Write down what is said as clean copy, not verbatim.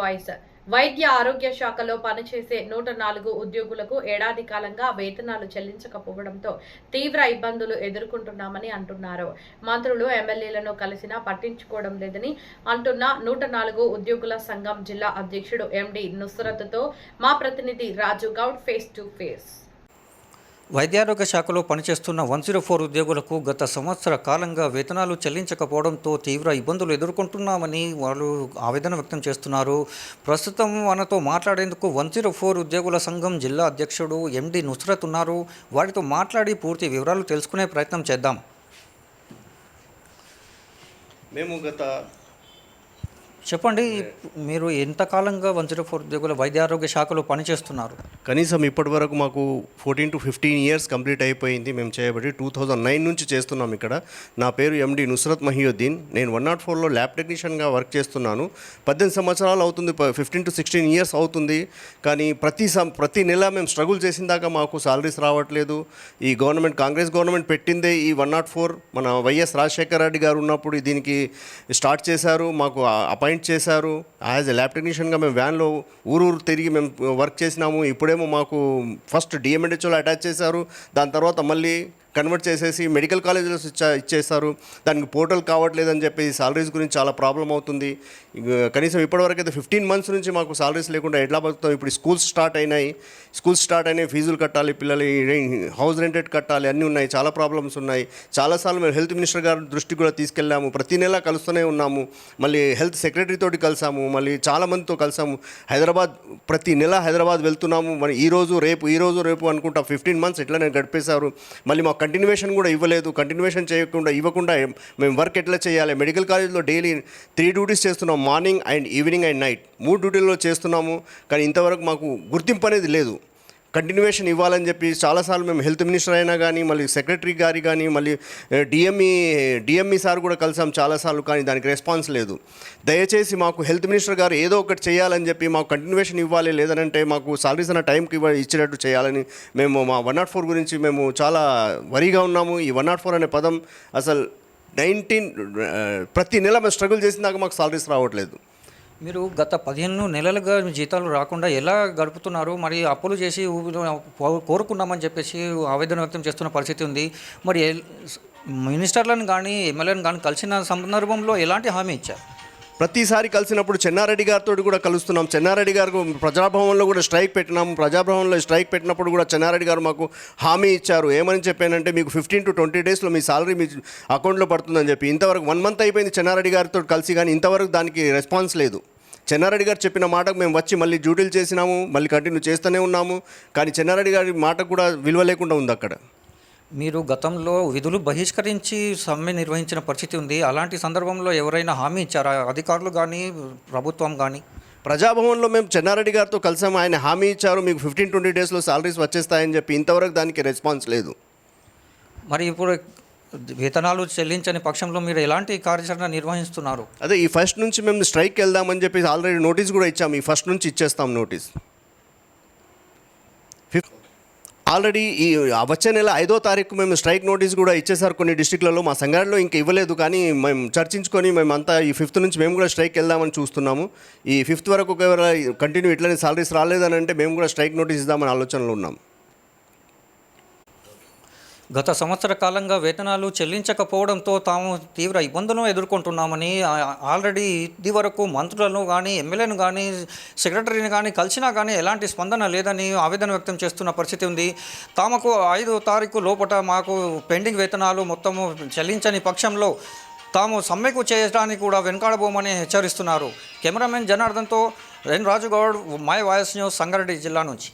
Voice. వైద్య ఆరోగ్య శాఖలో పనిచేసే 104 ఉద్యోగులకు ఏడాది కాలంగా వేతనాలు చెల్లించకపోవడంతో తీవ్ర ఇబ్బందులు ఎదుర్కొంటున్నామని అంటున్నారు. మంత్రులు, ఎమ్మెల్యేలను కలిసినా పట్టించుకోవడం లేదని అంటున్న 104 ఉద్యోగుల సంఘం జిల్లా అధ్యక్షుడు ఎండి నుస్రత్తో మా ప్రతినిధి రాజు గౌడ్ ఫేస్ టు ఫేస్. వైద్యారోగ్య శాఖలో పనిచేస్తున్న 104 ఉద్యోగులకు గత సంవత్సర కాలంగా వేతనాలు చెల్లించకపోవడంతో తీవ్ర ఇబ్బందులు ఎదుర్కొంటున్నామని వాళ్ళు ఆవేదన వ్యక్తం చేస్తున్నారు. ప్రస్తుతం మనతో మాట్లాడేందుకు 104 ఉద్యోగుల సంఘం జిల్లా అధ్యక్షుడు ఎండి నుస్రత్ ఉన్నారు. వారితో మాట్లాడి పూర్తి వివరాలు తెలుసుకునే ప్రయత్నం చేద్దాం. మేము చెప్పండి, మీరు ఎంతకాలంగా 104 ఉద్యోగుల వైద్యారోగ్య శాఖలో పనిచేస్తున్నారు? కనీసం ఇప్పటి వరకు మాకు 14 to 15 ఇయర్స్ కంప్లీట్ అయిపోయింది. మేము చేయబడి 2009 నుంచి చేస్తున్నాం ఇక్కడ. నా పేరు ఎండి నుస్రత్ మహియుద్దీన్. నేను 104లో ల్యాబ్ టెక్నీషియన్గా వర్క్ చేస్తున్నాను. 18 సంవత్సరాలు అవుతుంది, 15 to 16 ఇయర్స్ అవుతుంది. కానీ ప్రతి నెల మేము స్ట్రగుల్ చేసిన దాకా మాకు సాలరీస్ రావట్లేదు. ఈ కాంగ్రెస్ గవర్నమెంట్ పెట్టిందే ఈ 104. మన వైఎస్ రాజశేఖర రెడ్డి గారు ఉన్నప్పుడు దీనికి స్టార్ట్ చేశారు. మాకు అపాయింట్ చేశారు. యాజ్ ఎ ల్యాబ్ టెక్నీషియన్గా మేము వ్యాన్లో ఊరు తిరిగి మేము వర్క్ చేసినాము. ఇప్పుడేమో మాకు ఫస్ట్ డిఎంఎడ్హెచ్ఓలో అటాచ్ చేశారు. దాని తర్వాత మళ్ళీ కన్వర్ట్ చేసేసి మెడికల్ కాలేజెస్ ఇచ్చేస్తారు. దానికి పోర్టల్ కావట్లేదని చెప్పి సాలరీస్ గురించి చాలా ప్రాబ్లం అవుతుంది. కనీసం ఇప్పటివరకు అయితే 15 months నుంచి మాకు సాలరీస్ లేకుండా ఎట్లా బతుకుతాం? ఇప్పుడు స్కూల్స్ స్టార్ట్ అయినాయి, ఫీజులు కట్టాలి, పిల్లలు హౌస్ రెంటెడ్ కట్టాలి, అన్నీ ఉన్నాయి, చాలా ప్రాబ్లమ్స్ ఉన్నాయి. చాలాసార్లు మేము హెల్త్ మినిస్టర్ గారి దృష్టికి కూడా తీసుకెళ్ళాము. ప్రతి నెల కలుస్తూనే ఉన్నాము. మళ్ళీ హెల్త్ సెక్రటరీ తోటి కలిసాము, మళ్ళీ చాలామందితో కలిసాము. ప్రతి నెల హైదరాబాద్ వెళ్తున్నాము. మరి ఈ రోజు రేపు అనుకుంటా 15 months ఎట్లా గడిపేశారు. మళ్ళీ మాకు కంటిన్యూషన్ కూడా ఇవ్వలేదు. కంటిన్యూషన్ ఇవ్వకుండా మేము వర్క్ ఎట్లా చేయాలి? మెడికల్ కాలేజ్లో డైలీ 3 డ్యూటీస్ చేస్తున్నాం, morning and evening and night 3 డ్యూటీల్లో చేస్తున్నాము. కానీ ఇంతవరకు మాకు గుర్తింపు అనేది లేదు. కంటిన్యూషన్ ఇవ్వాలని చెప్పి చాలాసార్లు మేము హెల్త్ మినిస్టర్ అయినా కానీ, మళ్ళీ సెక్రటరీ గారి కానీ, మళ్ళీ డిఎంఈ సార్ కూడా కలిసాం చాలాసార్లు. కానీ దానికి రెస్పాన్స్ లేదు. దయచేసి మాకు హెల్త్ మినిస్టర్ గారు ఏదో ఒకటి చేయాలని చెప్పి మాకు కంటిన్యూషన్ ఇవ్వాలి, లేదనంటే మాకు సాలరీస్ అన్న టైంకి ఇచ్చేటట్టు చేయాలని మేము మా 104 గురించి మేము చాలా వరీగా ఉన్నాము. ఈ 104 అనే పదం అసలు ప్రతి నెల మేము స్ట్రగుల్ చేసిన దాకా మాకు సాలరీస్ రావట్లేదు. మీరు గత 15 నెలలుగా జీతాలు రాకుండా ఎలా గడుపుతున్నారు? మరి అప్పులు చేసి కోరుకున్నామని చెప్పేసి ఆవేదన వ్యక్తం చేస్తున్న పరిస్థితి ఉంది. మరి మినిస్టర్లను కానీ, ఎమ్మెల్యేలను కానీ కలిసిన సందర్భంలో ఎలాంటి హామీ ఇచ్చారు? ప్రతిసారి కలిసినప్పుడు చెన్నారెడ్డి గారితో కూడా కలుస్తున్నాం. చెన్నారెడ్డి గారు ప్రజాభవన్లో కూడా స్ట్రైక్ పెట్టినాము. ప్రజాభవన్లో స్ట్రైక్ పెట్టినప్పుడు కూడా చెన్నారెడ్డి గారు మాకు హామీ ఇచ్చారు. ఏమని చెప్పానంటే, మీకు 15 to 20 డేస్లో మీ సాలరీ మీ అకౌంట్లో పడుతుందని చెప్పి. ఇంతవరకు 1 month అయిపోయింది చెన్నారెడ్డి గారితో కలిసి, కానీ ఇంతవరకు దానికి రెస్పాన్స్ లేదు. చెన్నారెడ్డి గారు చెప్పిన మాటకు మేము వచ్చి మళ్ళీ డ్యూటీలు చేసినాము, మళ్ళీ కంటిన్యూ చేస్తూనే ఉన్నాము. కానీ చెన్నారెడ్డి గారి మాటకు కూడా విలువ లేకుండా ఉంది అక్కడ. మీరు గతంలో విధులు బహిష్కరించి సమ్మె నిర్వహించిన పరిస్థితి ఉంది. అలాంటి సందర్భంలో ఎవరైనా హామీ ఇచ్చారా, అధికారులు కానీ ప్రభుత్వం కానీ? ప్రజాభవన్లో మేము చెన్నారెడ్డి గారితో కలిసాము. ఆయన హామీ ఇచ్చారు, మీకు 15-20 డేస్లో సాలరీస్ వచ్చేస్తాయని చెప్పి. ఇంతవరకు దానికి రెస్పాన్స్ లేదు. మరి ఇప్పుడు వేతనాలు చెల్లించని పక్షంలో మీరు ఎలాంటి కార్యాచరణ నిర్వహిస్తున్నారు? అదే ఈ ఫస్ట్ నుంచి మేము స్ట్రైక్కి వెళ్దామని చెప్పి ఆల్రెడీ నోటీస్ కూడా ఇచ్చాము. ఈ ఫస్ట్ నుంచి ఇచ్చేస్తాం నోటీస్. ఆల్రెడీ ఈ వచ్చే నెల 5వ తారీఖు మేము స్ట్రైక్ నోటీస్ కూడా ఇచ్చేసారు కొన్ని డిస్ట్రిక్ట్లలో. మా సంగారెడ్డిలో ఇంకా ఇవ్వలేదు. కానీ మేము చర్చించుకొని మేమంతా ఈ 5th నుంచి మేము కూడా స్ట్రైక్ వెళ్దామని చూస్తున్నాము. ఈ 5th వరకు ఒకవేళ కంటిన్యూ ఇట్లనే సాలరీస్ రాలేదని అంటే మేము కూడా స్ట్రైక్ నోటీస్ ఇద్దామని ఆలోచనలో ఉన్నాం. గత సంవత్సర కాలంగా వేతనాలు చెల్లించకపోవడంతో తాము తీవ్ర ఇబ్బందులను ఎదుర్కొంటున్నామని ఆల్రెడీ ఇది వరకు మంత్రులను కానీ, ఎమ్మెల్యేను కానీ, సెక్రటరీని కానీ కలిసినా కానీ ఎలాంటి స్పందన లేదని ఆవేదన వ్యక్తం చేస్తున్న పరిస్థితి ఉంది. తమకు 5వ తారీఖు లోపల మాకు పెండింగ్ వేతనాలు మొత్తము చెల్లించని పక్షంలో తాము సమ్మెకు చేయడానికి కూడా వెనుకాడబోమని హెచ్చరిస్తున్నారు. కెమెరామెన్ జనార్దన్తో Raju Goud, my voice news, Sangareddy జిల్లా నుంచి.